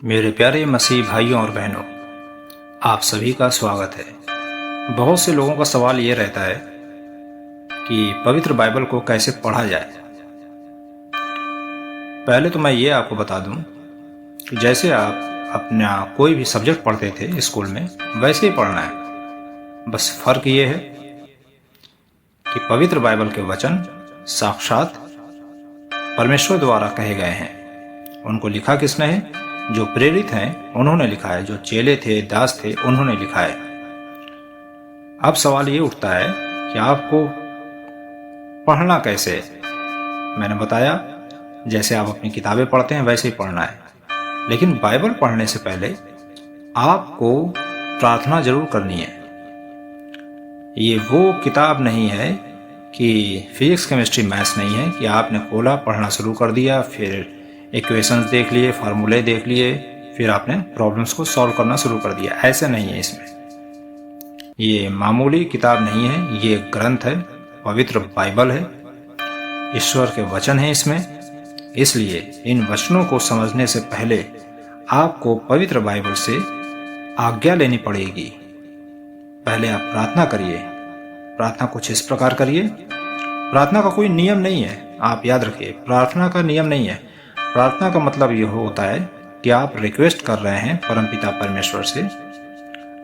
मेरे प्यारे मसीह भाइयों और बहनों, आप सभी का स्वागत है। बहुत से लोगों का सवाल ये रहता है कि पवित्र बाइबल को कैसे पढ़ा जाए। पहले तो मैं ये आपको बता दूं कि जैसे आप अपना कोई भी सब्जेक्ट पढ़ते थे स्कूल में, वैसे ही पढ़ना है। बस फर्क ये है कि पवित्र बाइबल के वचन साक्षात परमेश्वर द्वारा कहे गए हैं। उनको लिखा किसने है? जो प्रेरित हैं उन्होंने लिखा है। जो चेले थे, दास थे, उन्होंने लिखा है। अब सवाल ये उठता है कि आपको पढ़ना कैसे है। मैंने बताया जैसे आप अपनी किताबें पढ़ते हैं वैसे ही पढ़ना है, लेकिन बाइबल पढ़ने से पहले आपको प्रार्थना जरूर करनी है। ये वो किताब नहीं है कि फिजिक्स, केमिस्ट्री, मैथ्स नहीं है कि आपने खोला, पढ़ना शुरू कर दिया, फिर इक्वेशंस देख लिए, फार्मूले देख लिए, फिर आपने प्रॉब्लम्स को सॉल्व करना शुरू कर दिया। ऐसे नहीं है। इसमें ये मामूली किताब नहीं है, ये ग्रंथ है, पवित्र बाइबल है, ईश्वर के वचन है इसमें। इसलिए इन वचनों को समझने से पहले आपको पवित्र बाइबल से आज्ञा लेनी पड़ेगी। पहले आप प्रार्थना करिए। प्रार्थना कुछ इस प्रकार करिए। प्रार्थना का कोई नियम नहीं है, आप याद रखिए, प्रार्थना का नियम नहीं है। प्रार्थना का मतलब यह होता है कि आप रिक्वेस्ट कर रहे हैं परमपिता परमेश्वर से,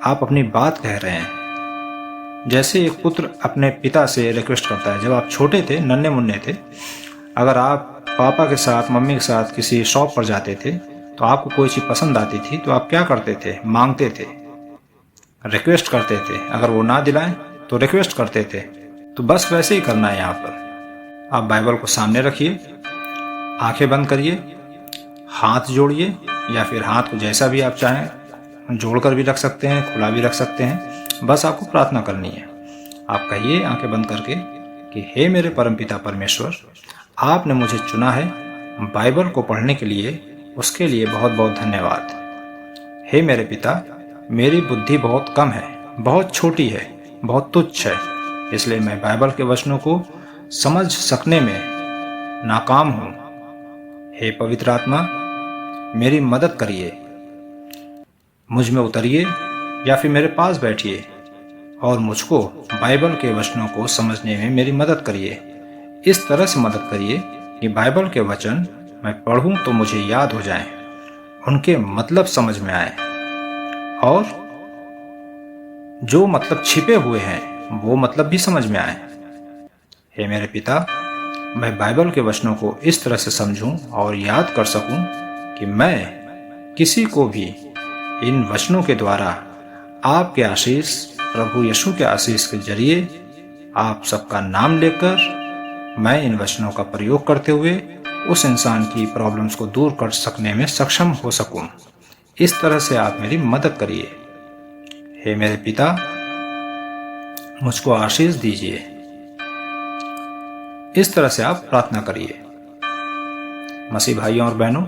आप अपनी बात कह रहे हैं। जैसे एक पुत्र अपने पिता से रिक्वेस्ट करता है। जब आप छोटे थे, नन्हे मुन्ने थे, अगर आप पापा के साथ, मम्मी के साथ किसी शॉप पर जाते थे तो आपको कोई चीज़ पसंद आती थी तो आप क्या करते थे? मांगते थे, रिक्वेस्ट करते थे। अगर वो ना दिलाएं तो रिक्वेस्ट करते थे। तो बस वैसे ही करना है। यहाँ पर आप बाइबल को सामने रखिए, आंखें बंद करिए, हाथ जोड़िए, या फिर हाथ को जैसा भी आप चाहें जोड़कर भी रख सकते हैं, खुला भी रख सकते हैं। बस आपको प्रार्थना करनी है। आप कहिए आंखें बंद करके कि हे मेरे परमपिता परमेश्वर, आपने मुझे चुना है बाइबल को पढ़ने के लिए, उसके लिए बहुत बहुत धन्यवाद। हे मेरे पिता, मेरी बुद्धि बहुत कम है, बहुत छोटी है, बहुत तुच्छ है, इसलिए मैं बाइबल के वचनों को समझ सकने में नाकाम हूँ। हे पवित्र आत्मा, मेरी मदद करिए, मुझ में उतरिए या फिर मेरे पास बैठिए और मुझको बाइबल के वचनों को समझने में मेरी मदद करिए। इस तरह से मदद करिए कि बाइबल के वचन मैं पढ़ूं तो मुझे याद हो जाएं, उनके मतलब समझ में आए, और जो मतलब छिपे हुए हैं वो मतलब भी समझ में आए। हे मेरे पिता, मैं बाइबल के वचनों को इस तरह से समझूं और याद कर सकूं कि मैं किसी को भी इन वचनों के द्वारा आपके आशीष, प्रभु यीशु के आशीष के जरिए, आप सबका नाम लेकर मैं इन वचनों का प्रयोग करते हुए उस इंसान की प्रॉब्लम्स को दूर कर सकने में सक्षम हो सकूं। इस तरह से आप मेरी मदद करिए। हे मेरे पिता, मुझको आशीष दीजिए। इस तरह से आप प्रार्थना करिए। मसीह भाइयों और बहनों,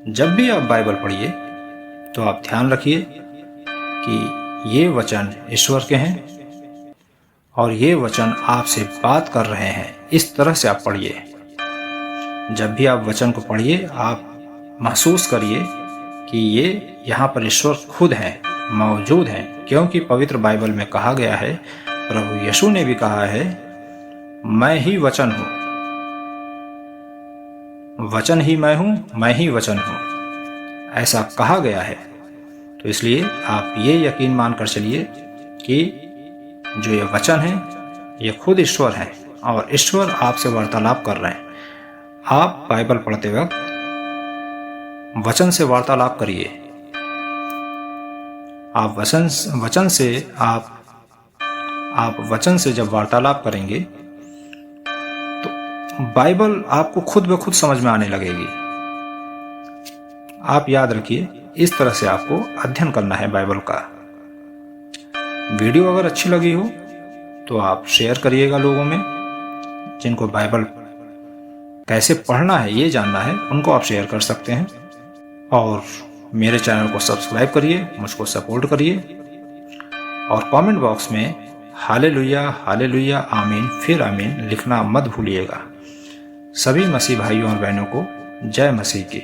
जब भी आप बाइबल पढ़िए तो आप ध्यान रखिए कि ये वचन ईश्वर के हैं और ये वचन आपसे बात कर रहे हैं। इस तरह से आप पढ़िए। जब भी आप वचन को पढ़िए, आप महसूस करिए कि ये यहाँ पर ईश्वर खुद हैं, मौजूद हैं, क्योंकि पवित्र बाइबल में कहा गया है, प्रभु यीशु ने भी कहा है, मैं ही वचन हूं, वचन ही मैं ही वचन हूं, ऐसा कहा गया है। तो इसलिए आप ये यकीन मानकर चलिए कि जो ये वचन है ये खुद ईश्वर है और ईश्वर आपसे वार्तालाप कर रहे हैं। आप बाइबल पढ़ते वक्त वचन से वार्तालाप करिए। आप वचन से जब वार्तालाप करेंगे बाइबल आपको खुद ब खुद समझ में आने लगेगी। आप याद रखिए, इस तरह से आपको अध्ययन करना है बाइबल का। वीडियो अगर अच्छी लगी हो तो आप शेयर करिएगा लोगों में। जिनको बाइबल कैसे पढ़ना है ये जानना है, उनको आप शेयर कर सकते हैं। और मेरे चैनल को सब्सक्राइब करिए, मुझको सपोर्ट करिए, और कमेंट बॉक्स में हालेलुया, हालेलुया, आमीन, फिर आमीन लिखना मत भूलिएगा। सभी मसीह भाइयों और बहनों को जय मसीह की।